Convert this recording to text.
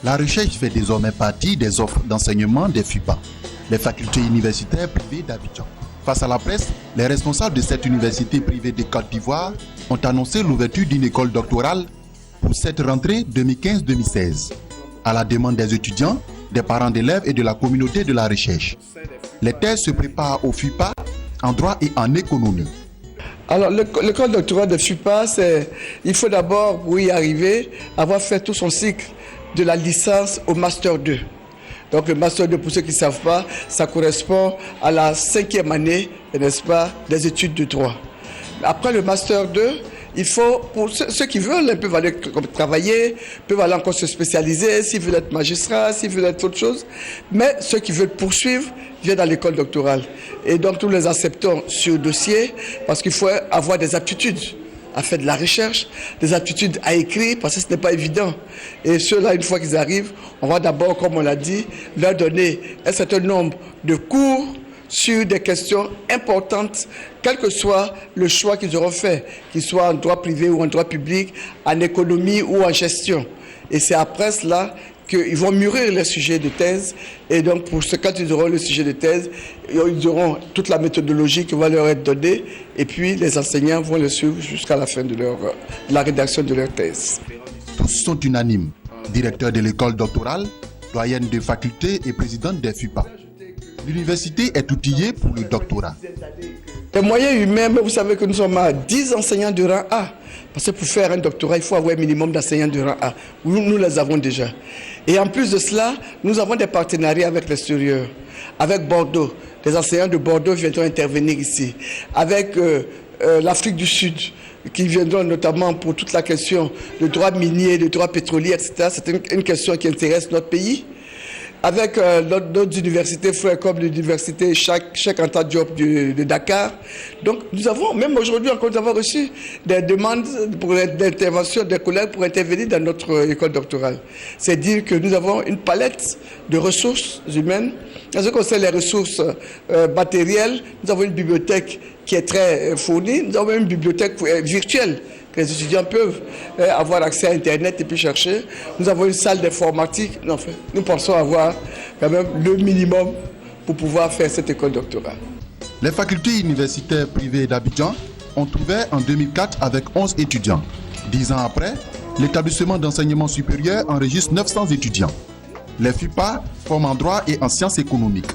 La recherche fait désormais partie des offres d'enseignement des FUPA, les facultés universitaires privées d'Abidjan. Face à la presse, les responsables de cette université privée de Côte d'Ivoire ont annoncé l'ouverture d'une école doctorale pour cette rentrée 2015-2016, à la demande des étudiants, des parents d'élèves et de la communauté de la recherche. Les thèses se préparent au FUPA en droit et en économie. Alors, l'école doctorale de FUPA, il faut d'abord, pour y arriver, avoir fait tout son cycle de la licence au Master 2. Donc le Master 2, pour ceux qui ne savent pas, ça correspond à la 5e année, n'est-ce pas, des études de droit. Après le Master 2, il faut, pour ceux qui veulent, ils peuvent aller travailler, peuvent aller encore se spécialiser, s'ils veulent être magistrat, s'ils veulent être autre chose. Mais ceux qui veulent poursuivre viennent dans l'école doctorale. Et donc nous les acceptons sur dossier parce qu'il faut avoir des aptitudes à faire de la recherche, des aptitudes à écrire, parce que ce n'est pas évident. Et ceux-là, une fois qu'ils arrivent, on va d'abord, comme on l'a dit, leur donner un certain nombre de cours sur des questions importantes, quel que soit le choix qu'ils auront fait, qu'ils soient en droit privé ou en droit public, en économie ou en gestion. Et c'est après cela qu'ils vont mûrir les sujets de thèse. Et donc, quand ils auront le sujet de thèse, ils auront toute la méthodologie qui va leur être donnée. Et puis, les enseignants vont le suivre jusqu'à la fin de la rédaction de leur thèse. Tous sont unanimes. Directeur de l'école doctorale, doyenne de faculté et présidente des FUPA. L'université est outillée pour le doctorat. Les moyens humains, mais vous savez que nous sommes à 10 enseignants de rang A. Parce que pour faire un doctorat, il faut avoir un minimum d'enseignants de rang A. Nous les avons déjà. Et en plus de cela, nous avons des partenariats avec l'extérieur. Avec Bordeaux. Les enseignants de Bordeaux viendront intervenir ici. Avec l'Afrique du Sud, qui viendront notamment pour toute la question de droit minier, de droit pétrolier, etc. C'est une question qui intéresse notre pays. Avec d'autres universités frères comme l'université Cheikh Anta Diop de Dakar. Donc nous avons, même aujourd'hui encore, nous avons reçu des demandes d'intervention des collègues pour intervenir dans notre école doctorale. C'est dire que nous avons une palette de ressources humaines. En ce qui concerne les ressources matérielles, nous avons une bibliothèque qui est très fournie. Nous avons une bibliothèque virtuelle que les étudiants peuvent avoir accès à Internet et puis chercher. Nous avons une salle d'informatique. Enfin, nous pensons avoir quand même le minimum pour pouvoir faire cette école doctorale. Les facultés universitaires privées d'Abidjan ont ouvert en 2004 avec 11 étudiants. 10 ans après, l'établissement d'enseignement supérieur enregistre 900 étudiants. Les FUPA forment en droit et en sciences économiques.